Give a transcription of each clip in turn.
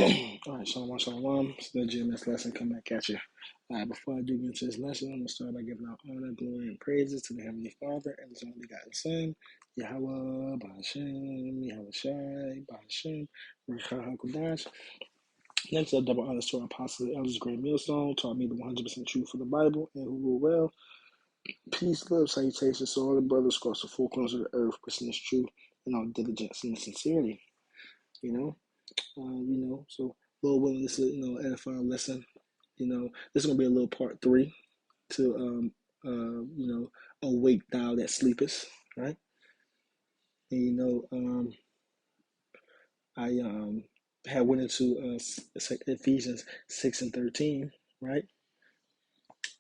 All right, shalom, shalom. It's the GMS lesson coming back at you. Before I do get into this lesson, I'm going to start by giving out honor, glory, and praises to the Heavenly Father and His only begotten Son, Yahweh, Bahashem, Yahweh Shai, Bahashem, Rechah HaKodash. Next up, double honors to our apostles and elders, great millstone, taught me the 100% truth for the Bible, and who rule well. Peace, love, salutations to all the brothers across the four corners of the earth, wishing this truth in all diligence and sincerity. So Lord willing, this is edifying lesson. This is gonna be a little part 3 to awake thou that sleepest, right? And I had went into Ephesians 6:13, right?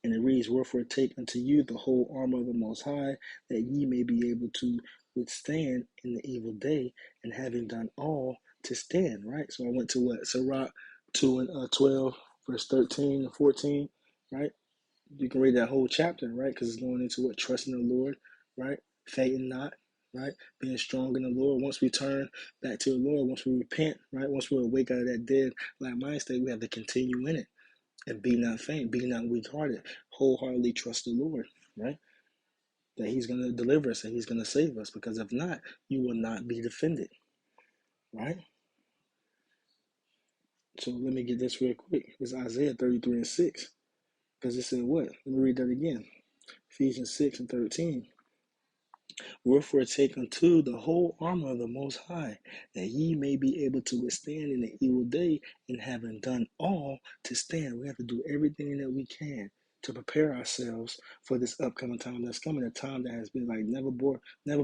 And it reads, "Wherefore take unto you the whole armor of the Most High, that ye may be able to withstand in the evil day, and having done all, to stand." Right. So I went to what Sirach 2:12, verse 13 and 14. Right. You can read that whole chapter, right? Because it's going into what trusting the Lord, right? Fainting not, right? Being strong in the Lord. Once we turn back to the Lord, once we repent, right? Once we awake out of that dead like mind state, we have to continue in it. And be not faint, be not weak-hearted, wholeheartedly trust the Lord, right? That He's going to deliver us and He's going to save us, because if not, you will not be defended, right? So let me get this real quick. It's Isaiah 33:6, because it said what? Let me read that again. Ephesians 6:13. "Wherefore take unto the whole armor of the Most High, that ye may be able to withstand in the evil day, and having done all, to stand." We have to do everything that we can to prepare ourselves for this upcoming time that's coming, a time that has been like never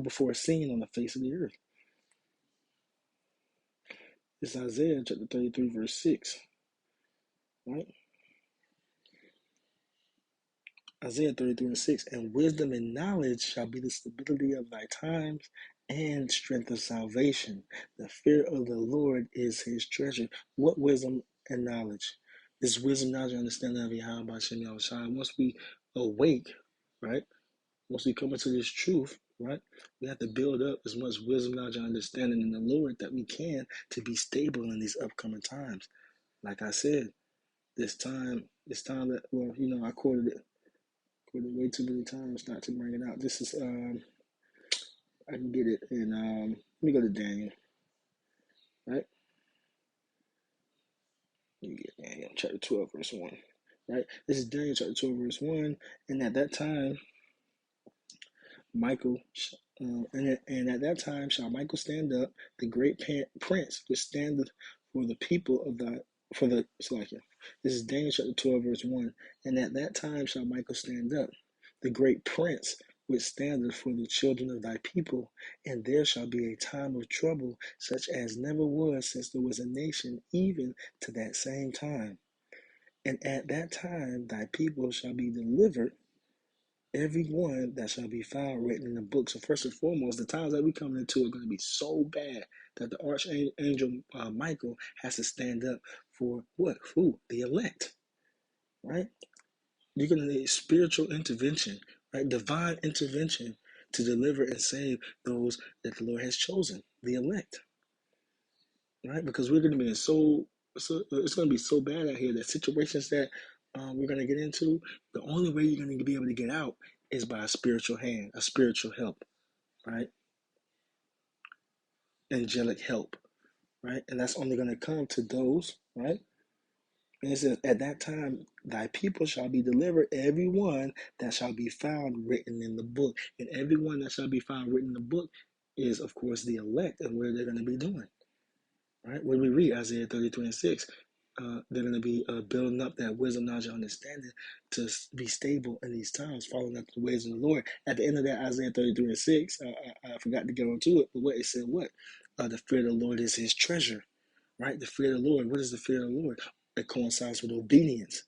before seen on the face of the earth. It's Isaiah chapter 33, verse 6, right? Isaiah 33:6, "And wisdom and knowledge shall be the stability of thy times, and strength of salvation. The fear of the Lord is his treasure." What wisdom and knowledge? This wisdom, knowledge, and understanding of Yahweh Hashem Yahweh Shai. Once we awake, right? Once we come into this truth, right? We have to build up as much wisdom, knowledge, and understanding in the Lord that we can, to be stable in these upcoming times. Like I said, this time that, I quoted it way too many times not to bring it out. This is I can get it in let me go to Daniel, right? Let me get Daniel chapter 12 verse 1. Right? This is Daniel chapter 12 verse 1. And at that time Michael and at that time shall Michael stand up, the great prince, which standeth for the people of thy for the Salakia. This is Daniel chapter 12 verse 1. And at that time shall Michael stand up, the great prince, which standeth for the children of thy people, and there shall be a time of trouble, such as never was since there was a nation, even to that same time. And at that time thy people shall be delivered, every one that shall be found written in the book. So first and foremost, the times that we coming into are going to be so bad that the archangel Michael has to stand up for what? Who? The elect, right? You're going to need spiritual intervention, right? Divine intervention to deliver and save those that the Lord has chosen, the elect, right? Because we're going to be it's going to be so bad out here that situations that we're going to get into, the only way you're going to be able to get out is by a spiritual hand, a spiritual help, right? Angelic help, right? And that's only going to come to those, right? And it says, at that time, thy people shall be delivered, every one that shall be found written in the book. And every one that shall be found written in the book is, of course, the elect and where they're going to be doing. Right? When we read Isaiah 33:6, they're going to be building up that wisdom, knowledge, and understanding to be stable in these times, following after the ways of the Lord. At the end of that Isaiah 33:6, I forgot to get onto it, but what it said, what? The fear of the Lord is his treasure, right? The fear of the Lord. What is the fear of the Lord? It coincides with obedience.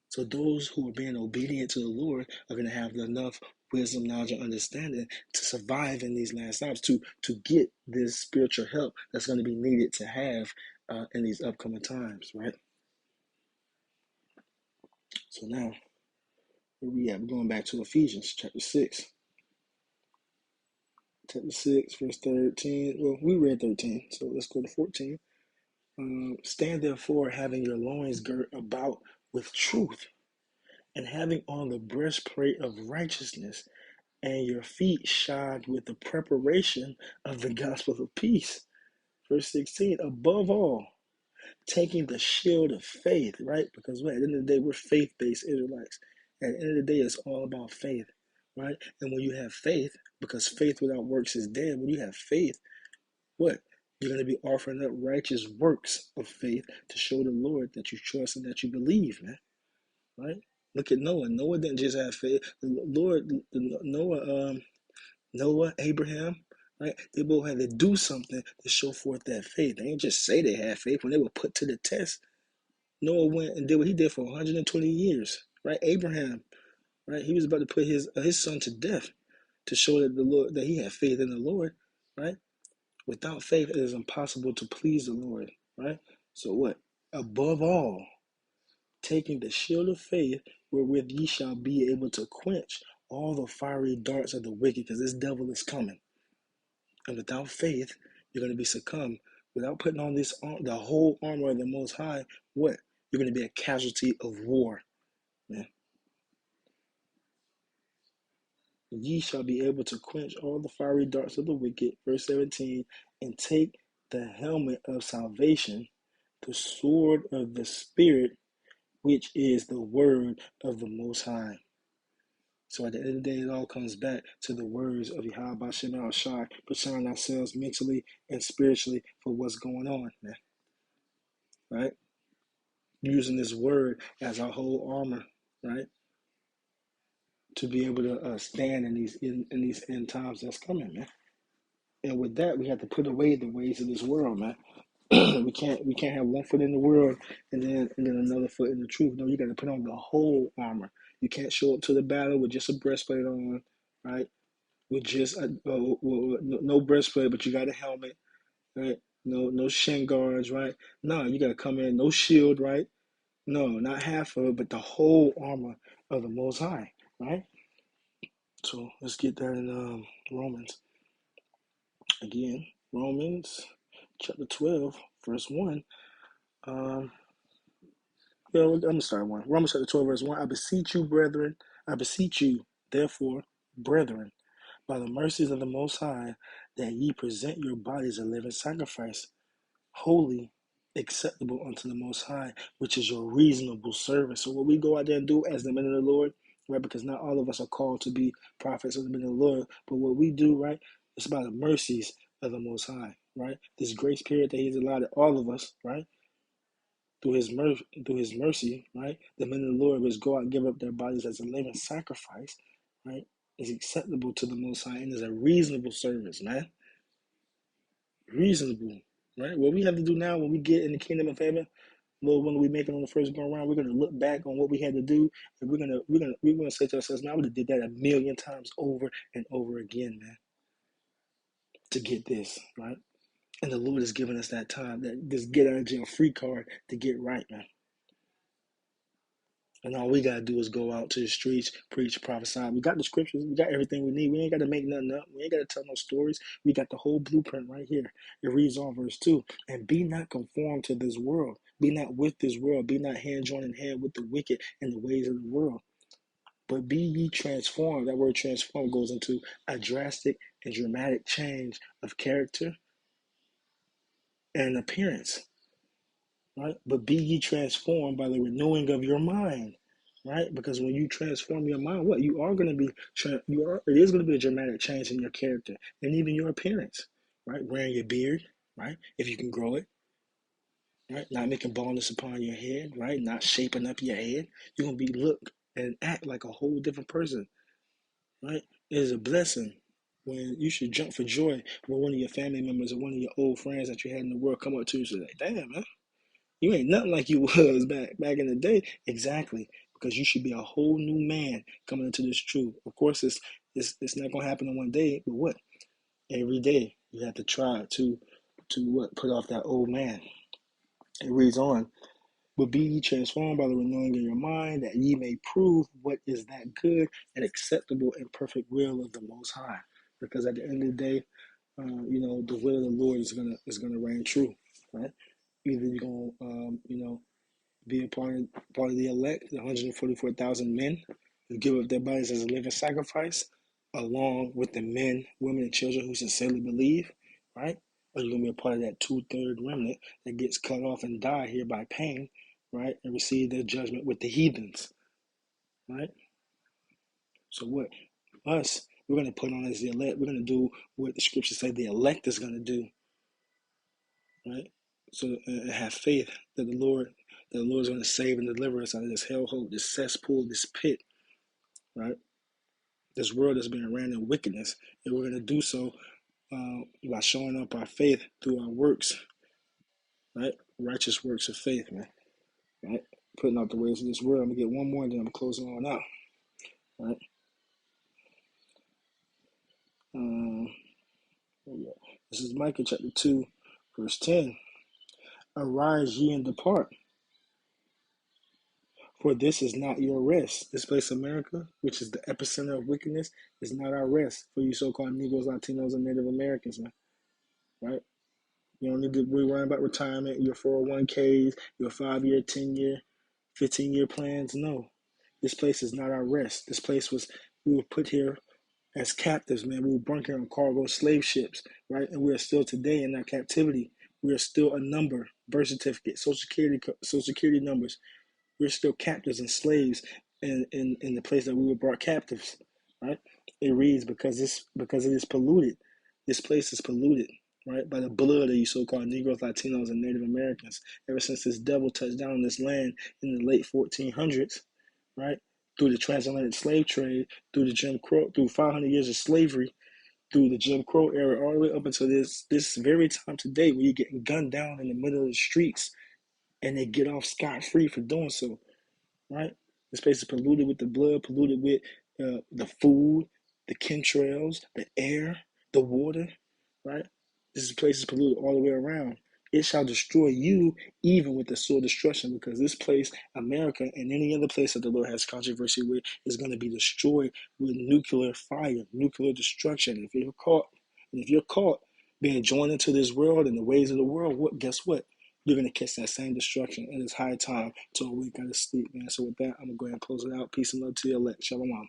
So those who are being obedient to the Lord are going to have enough wisdom, knowledge, and understanding to survive in these last times, to get this spiritual help that's going to be needed to have in these upcoming times, right? So now, where we at? We're going back to Ephesians chapter 6. Chapter 6, verse 13. Well, we read 13, so let's go to 14. Stand therefore, having your loins girt about with truth, and having on the breastplate of righteousness, and your feet shod with the preparation of the gospel of peace. Verse 16, above all, taking the shield of faith, right? Because at the end of the day, we're faith-based Israelites. At the end of the day, it's all about faith, right? And when you have faith, because faith without works is dead, when you have faith, what? You're going to be offering up righteous works of faith to show the Lord that you trust and that you believe, man, right? Look at Noah. Noah didn't just have faith. The Lord, Noah, Abraham, right? They both had to do something to show forth that faith. They didn't just say they had faith. When they were put to the test, Noah went and did what he did for 120 years, right? Abraham, right? He was about to put his son to death to show that the Lord that he had faith in the Lord, right? Without faith, it is impossible to please the Lord, right? So what? Above all, taking the shield of faith, wherewith ye shall be able to quench all the fiery darts of the wicked, because this devil is coming. And without faith, you're going to be succumb. Without putting on the whole armor of the Most High, what? You're going to be a casualty of war. Man. Ye shall be able to quench all the fiery darts of the wicked, verse 17, and take the helmet of salvation, the sword of the Spirit, which is the word of the Most High. So at the end of the day, it all comes back to the words of Yahweh Bashem al Shai, preparing ourselves mentally and spiritually for what's going on, man. Right? Using this word as our whole armor, right? To be able to stand in these end times that's coming, man. And with that, we have to put away the ways of this world, man. we can't have one foot in the world and then another foot in the truth. No, you got to put on the whole armor. You can't show up to the battle with just a breastplate on, right? With just no breastplate, but you got a helmet, right? No shin guards, right? No, you got to come in no shield, right? No, not half of it, but the whole armor of the Most High, right? So let's get that in Romans again. Romans chapter 12, verse 1. I'm gonna start one. Romans chapter 12, verse 1. I beseech you, brethren, I beseech you, therefore, brethren, by the mercies of the Most High, that ye present your bodies a living sacrifice, holy, acceptable unto the Most High, which is your reasonable service. So what we go out there and do as the men of the Lord, right? Because not all of us are called to be prophets or the men of the Lord, but what we do, right? It's about the mercies of the Most High, right? This grace period that He's allowed all of us, right? Through his mercy, right? The men of the Lord which go out and give up their bodies as a living sacrifice, right? Is acceptable to the Most High and is a reasonable service, man. Reasonable, right? What we have to do now when we get in the kingdom of heaven, Lord, when we make it on the first go around, we're gonna look back on what we had to do, and we're gonna say to ourselves, man, I would have did that a million times over and over again, man, to get this, right? And the Lord has given us that time, that this get out of jail free card to get right, man. And all we gotta do is go out to the streets, preach, prophesy. We got the scriptures, we got everything we need. We ain't gotta make nothing up. We ain't gotta tell no stories. We got the whole blueprint right here. It reads on verse 2. And be not conformed to this world. Be not with this world. Be not hand joined in hand with the wicked and the ways of the world. But be ye transformed. That word transform goes into a drastic and dramatic change of character and appearance. Right? But be ye transformed by the renewing of your mind, right? Because when you transform your mind, what you are going to be, it is going to be a dramatic change in your character and even your appearance, right? Wearing your beard, right? If you can grow it, right? Not making baldness upon your head, right? Not shaping up your head. You're going to be look and act like a whole different person, right? It is a blessing when you should jump for joy when one of your family members or one of your old friends that you had in the world come up to you and say, like, damn, man. You ain't nothing like you was back in the day. Exactly. Because you should be a whole new man coming into this truth. Of course, it's not gonna happen in one day, but what? Every day you have to try to what put off that old man. It reads on. But be ye transformed by the renewing of your mind, that ye may prove what is that good and acceptable and perfect will of the Most High. Because at the end of the day, the will of the Lord is gonna reign true, right? Either you're gonna, be a part of the elect, the 144,000 men who give up their bodies as a living sacrifice, along with the men, women, and children who sincerely believe, right? Or you're gonna be a part of that 2/3 remnant that gets cut off and die here by pain, right? And receive their judgment with the heathens, right? So what? Us, we're gonna put on as the elect. We're gonna do what the scriptures say the elect is gonna do, right? So have faith that the Lord is going to save and deliver us out of this hellhole, this cesspool, this pit, right? This world that's been ran in wickedness, and we're going to do so by showing up our faith through our works, right? Righteous works of faith, man, right? Putting out the ways of this world. I'm gonna get one more, and then I'm closing on out, right? Um, this is Micah chapter 2, verse 10. Arise ye and depart, for this is not your rest. This place, America, which is the epicenter of wickedness, is not our rest for you so-called Negroes, Latinos, and Native Americans, man. Right? You don't need to be worrying about retirement, your 401ks, your 5-year, 10-year, 15-year plans. No. This place is not our rest. This place we were put here as captives, man. We were brought here on cargo slave ships, right? And we are still today in that captivity. We are still a number, birth certificate, social security numbers. We're still captives and slaves in the place that we were brought captives, right? It reads because it is polluted. This place is polluted, right, by the blood of you so-called Negroes, Latinos, and Native Americans. Ever since this devil touched down on this land in the late 1400s, right, through the transatlantic slave trade, through the Jim Crow, through 500 years of slavery, through the Jim Crow era, all the way up until this very time today, where you're getting gunned down in the middle of the streets, and they get off scot-free for doing so, right? This place is polluted with the blood, polluted with the food, the chemtrails, the air, the water, right? This place is polluted all the way around. It shall destroy you even with the sword of destruction, because this place, America, and any other place that the Lord has controversy with, is going to be destroyed with nuclear fire, nuclear destruction. If you're caught being joined into this world and the ways of the world, guess what? You're going to catch that same destruction. And it's high time to awake out of sleep, man. So with that, I'm going to go ahead and close it out. Peace and love to your elect. Shalom.